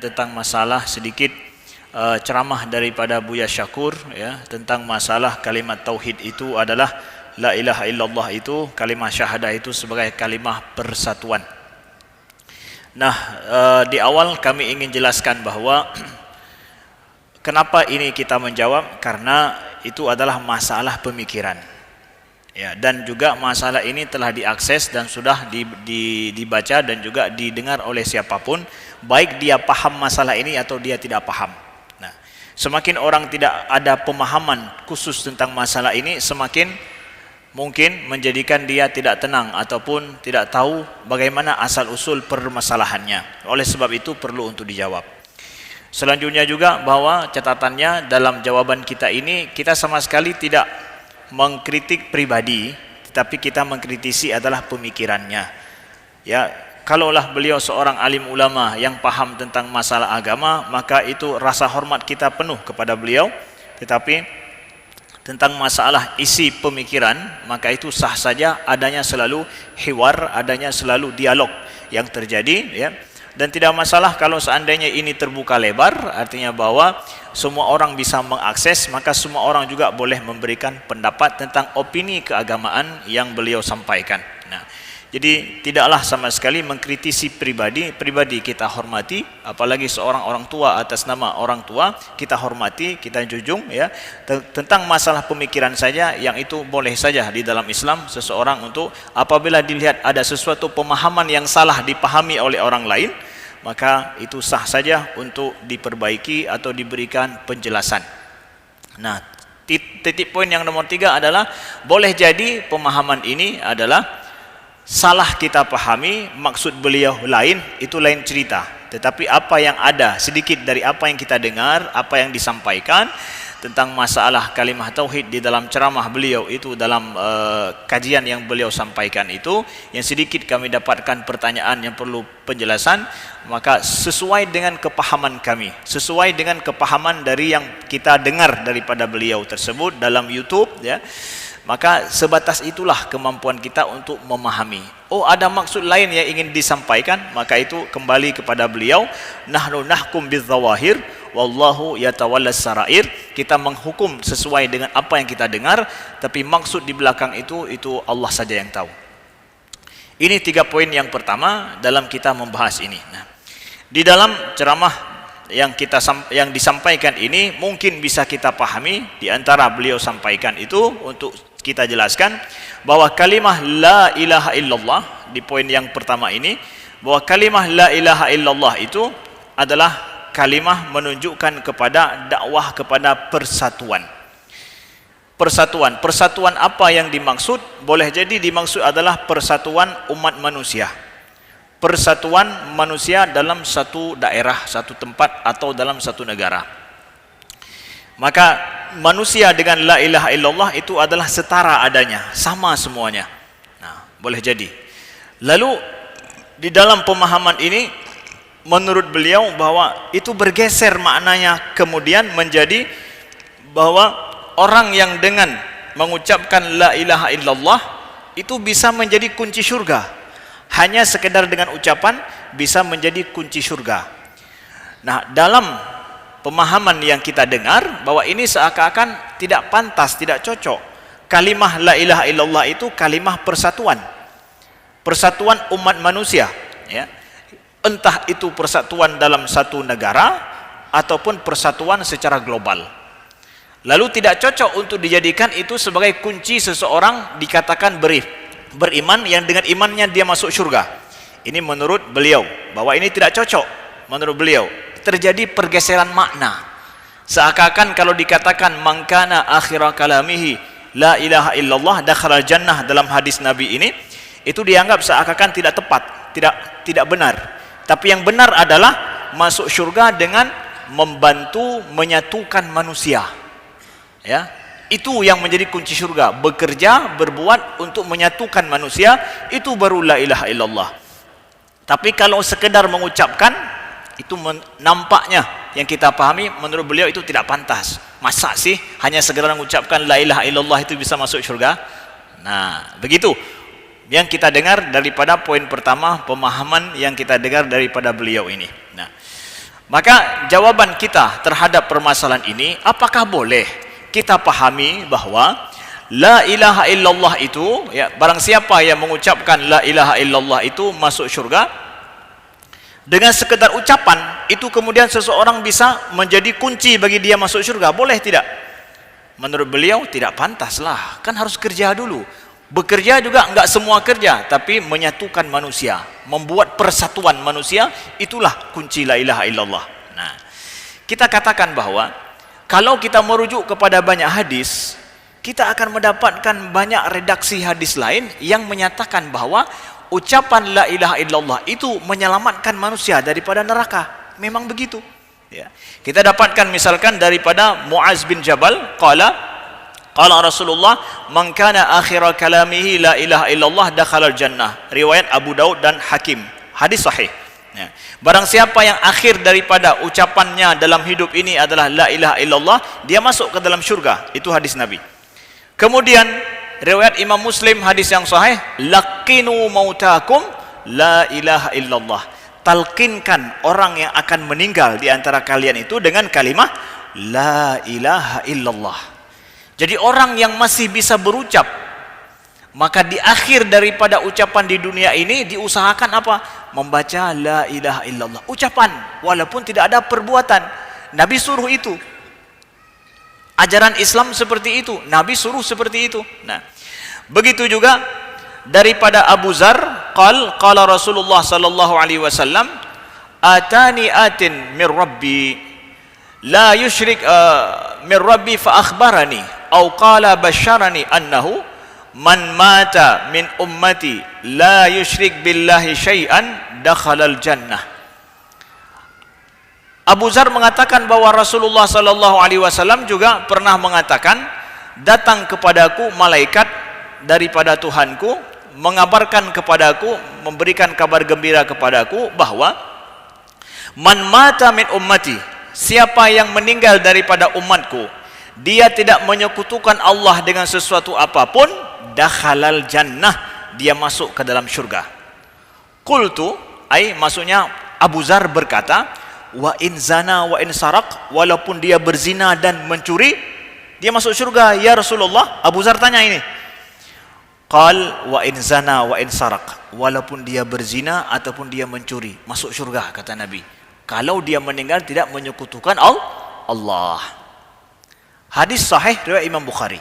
tentang masalah sedikit ceramah daripada Buya Syakur ya, tentang masalah kalimat tauhid itu adalah la ilaha illallah, itu kalimah syahadah itu sebagai kalimah persatuan. Nah, di awal kami ingin jelaskan bahwa kenapa ini kita menjawab, karena itu adalah masalah pemikiran ya, dan juga masalah ini telah diakses dan sudah dibaca dan juga didengar oleh siapapun, baik dia paham masalah ini atau dia tidak paham. Nah, semakin orang tidak ada pemahaman khusus tentang masalah ini, semakin mungkin menjadikan dia tidak tenang ataupun tidak tahu bagaimana asal-usul permasalahannya. Oleh sebab itu perlu untuk dijawab. Selanjutnya juga bahwa catatannya dalam jawaban kita ini, kita sama sekali tidak mengkritik pribadi, tetapi kita mengkritisi adalah pemikirannya. Ya, kalaulah beliau seorang alim ulama yang paham tentang masalah agama, maka itu rasa hormat kita penuh kepada beliau. Tetapi tentang masalah isi pemikiran, maka itu sah saja adanya selalu hiwar, adanya selalu dialog yang terjadi ya. Dan tidak masalah kalau seandainya ini terbuka lebar, artinya bahwa semua orang bisa mengakses, maka semua orang juga boleh memberikan pendapat tentang opini keagamaan yang beliau sampaikan. Nah, jadi tidaklah sama sekali mengkritisi pribadi kita hormati, apalagi seorang orang tua, atas nama orang tua kita hormati, kita junjung ya. Tentang masalah pemikiran saja, yang itu boleh saja di dalam Islam seseorang untuk apabila dilihat ada sesuatu pemahaman yang salah dipahami oleh orang lain, maka itu sah saja untuk diperbaiki atau diberikan penjelasan. Nah, titik poin yang nomor 3 adalah boleh jadi pemahaman ini adalah salah kita pahami, maksud beliau lain, itu lain cerita. Tetapi apa yang ada, sedikit dari apa yang kita dengar, apa yang disampaikan tentang masalah kalimah tauhid di dalam ceramah beliau itu, dalam kajian yang beliau sampaikan itu, yang sedikit kami dapatkan pertanyaan yang perlu penjelasan, maka sesuai dengan kepahaman kami, sesuai dengan kepahaman dari yang kita dengar daripada beliau tersebut dalam YouTube ya, maka sebatas itulah kemampuan kita untuk memahami. Oh, ada maksud lain yang ingin disampaikan, maka itu kembali kepada beliau. Nahnu nahkum bizzawahir wallahu yatawallas sarair. Kita menghukum sesuai dengan apa yang kita dengar, tapi maksud di belakang itu Allah saja yang tahu. Ini 3 poin yang pertama dalam kita membahas ini. Nah, di dalam ceramah yang disampaikan ini mungkin bisa kita pahami, di antara beliau sampaikan itu untuk kita jelaskan bahwa kalimah la ilaha illallah, di poin yang pertama ini, bahwa kalimah la ilaha illallah itu adalah kalimah menunjukkan kepada dakwah kepada persatuan. Persatuan apa yang dimaksud? Boleh jadi dimaksud adalah persatuan umat manusia, persatuan manusia dalam satu daerah, satu tempat, atau dalam satu negara. Maka manusia dengan la ilaha illallah itu adalah setara adanya, sama semuanya. Nah, boleh jadi. Lalu di dalam pemahaman ini menurut beliau bahwa itu bergeser maknanya kemudian menjadi bahwa orang yang dengan mengucapkan la ilaha illallah itu bisa menjadi kunci surga. Hanya sekedar dengan ucapan bisa menjadi kunci surga. Nah, dalam pemahaman yang kita dengar bahwa ini seakan-akan tidak pantas, tidak cocok. Kalimah la ilaha illallah itu kalimah persatuan, persatuan umat manusia ya. Entah itu persatuan dalam satu negara ataupun persatuan secara global. Lalu tidak cocok untuk dijadikan itu sebagai kunci seseorang dikatakan beriman, yang dengan imannya dia masuk surga. Ini menurut beliau, bahwa ini tidak cocok. Menurut beliau terjadi pergeseran makna, seakan-akan kalau dikatakan mangkana akhira kalamihi la ilaha illallah dakhala jannah dalam hadis Nabi ini, itu dianggap seakan-akan tidak tepat, tidak benar. Tapi yang benar adalah masuk surga dengan membantu menyatukan manusia ya. Itu yang menjadi kunci surga, bekerja, berbuat untuk menyatukan manusia, itu baru la ilaha illallah. Tapi kalau sekedar mengucapkan, itu nampaknya yang kita pahami menurut beliau itu tidak pantas. Masa sih hanya sekedar mengucapkan la ilaha illallah itu bisa masuk surga? Nah, begitu yang kita dengar daripada poin pertama, pemahaman yang kita dengar daripada beliau ini. Nah, Maka jawaban kita terhadap permasalahan ini, apakah boleh kita pahami bahwa la ilaha illallah itu, ya, barang siapa yang mengucapkan la ilaha illallah itu masuk syurga, dengan sekedar ucapan itu kemudian seseorang bisa menjadi kunci bagi dia masuk syurga, boleh tidak? Menurut beliau tidak pantaslah, kan harus kerja dulu. Bekerja juga enggak semua kerja, tapi menyatukan manusia, membuat persatuan manusia, itulah kunci la ilaha illallah. Nah, kita katakan bahwa kalau kita merujuk kepada banyak hadis, kita akan mendapatkan banyak redaksi hadis lain yang menyatakan bahwa ucapan la ilaha illallah itu menyelamatkan manusia daripada neraka. Memang begitu, ya. Kita dapatkan misalkan daripada Muaz bin Jabal, qala Rasulullah, man kana akhira kalamihi la ilaha illallah dakhalal jannah. Riwayat Abu Daud dan Hakim. Hadis sahih. Ya. Barang siapa yang akhir daripada ucapannya dalam hidup ini adalah la ilaha illallah, dia masuk ke dalam syurga. Itu hadis Nabi. Kemudian riwayat Imam Muslim, hadis yang sahih, laqinu mautakum la ilaha illallah. Talqinkan orang yang akan meninggal di antara kalian itu dengan kalimah la ilaha illallah. Jadi orang yang masih bisa berucap, maka di akhir daripada ucapan di dunia ini diusahakan apa? Membaca la ilaha illallah. Ucapan, walaupun tidak ada perbuatan. Nabi suruh itu. Ajaran Islam seperti itu. Nabi suruh seperti itu. Nah, begitu juga daripada Abu Zar, qala Rasulullah sallallahu alaihi wasallam, atani atin min rabbi la yusyrik min rabbi fa akhbarani au qala basyarani annahu man mata min ummati la yusyrik billahi syai'an dakhalal jannah. Abu Zar mengatakan bahwa Rasulullah sallallahu alaihi wasallam juga pernah mengatakan, datang kepadaku malaikat daripada Tuhanku mengabarkan kepadaku, memberikan kabar gembira kepadaku bahwa man mata min ummati, siapa yang meninggal daripada umatku, dia tidak menyekutukan Allah dengan sesuatu apapun, dakhalal jannah, dia masuk ke dalam syurga. Qultu, maksudnya Abu Zar berkata, wa in zana wa in sarak, walaupun dia berzina dan mencuri, dia masuk syurga ya Rasulullah. Abu Zar tanya ini. Qal wa in zana wa in sarak, walaupun dia berzina ataupun dia mencuri, masuk syurga, kata Nabi, kalau dia meninggal tidak menyekutukan Allah. Hadis sahih riwayat Imam Bukhari.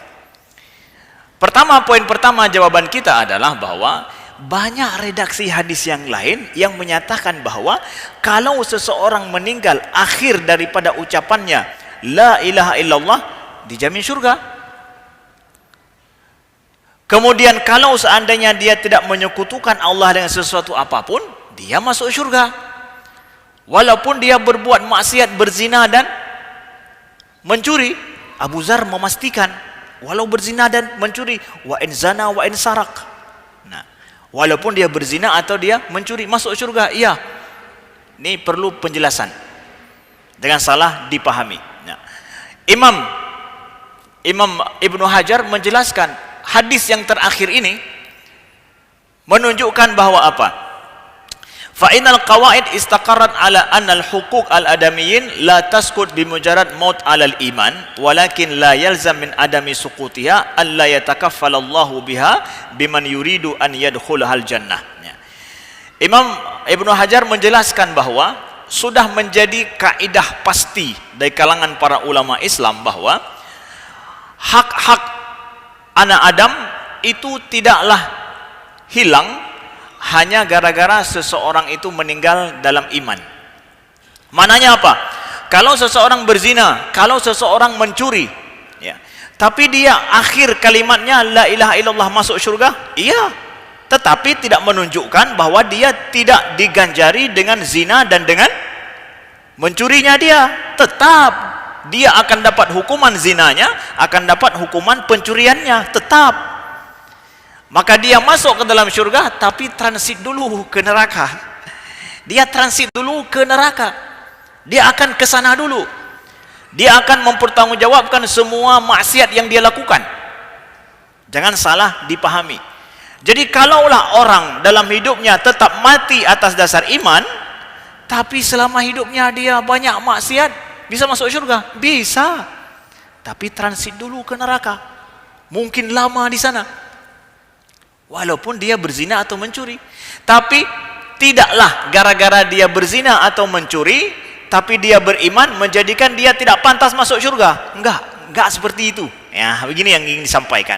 Poin pertama jawaban kita adalah bahwa banyak redaksi hadis yang lain yang menyatakan bahwa kalau seseorang meninggal akhir daripada ucapannya la ilaha illallah, dijamin syurga. Kemudian kalau seandainya dia tidak menyekutukan Allah dengan sesuatu apapun, dia masuk syurga. Walaupun dia berbuat maksiat, berzina dan mencuri. Abu Zar memastikan, walau berzina dan mencuri, wa in zana wa in sarak. Nah, walaupun dia berzina atau dia mencuri, masuk syurga. Iya. Ini perlu penjelasan. Jangan salah dipahami. Nah, Imam Ibnu Hajar menjelaskan hadis yang terakhir ini menunjukkan bahwa apa? Fa innal qawaid istaqarrat ala anna al-huquq al-adamiyyin la taskut bimujarrad maut 'ala al-iman walakin la yalzam min adami suqutiha alla yatakaffala Allahu biha biman yuridu an yadkhulahal jannah. Ya. Imam Ibnu Hajar menjelaskan bahwa sudah menjadi kaidah pasti dari kalangan para ulama Islam bahwa hak-hak anak Adam itu tidaklah hilang hanya gara-gara seseorang itu meninggal dalam iman. Mananya apa? Kalau seseorang berzina, kalau seseorang mencuri, ya, tapi dia akhir kalimatnya la ilaha illallah, masuk syurga, iya, tetapi tidak menunjukkan bahwa dia tidak diganjari dengan zina dan dengan mencurinya dia. Tetap dia akan dapat hukuman zinanya, akan dapat hukuman pencuriannya, tetap. Maka dia masuk ke dalam syurga, tapi transit dulu ke neraka. Dia transit dulu ke neraka. Dia akan ke sana dulu. Dia akan mempertanggungjawabkan semua maksiat yang dia lakukan. Jangan salah dipahami. Jadi kalaulah orang dalam hidupnya tetap mati atas dasar iman, Tapi selama hidupnya dia banyak maksiat, bisa masuk syurga? Bisa. Tapi transit dulu ke neraka. Mungkin lama di sana. Walaupun dia berzina atau mencuri. Tapi tidaklah gara-gara dia berzina atau mencuri, tapi dia beriman menjadikan dia tidak pantas masuk syurga. Enggak seperti itu. Ya, begini yang ingin disampaikan.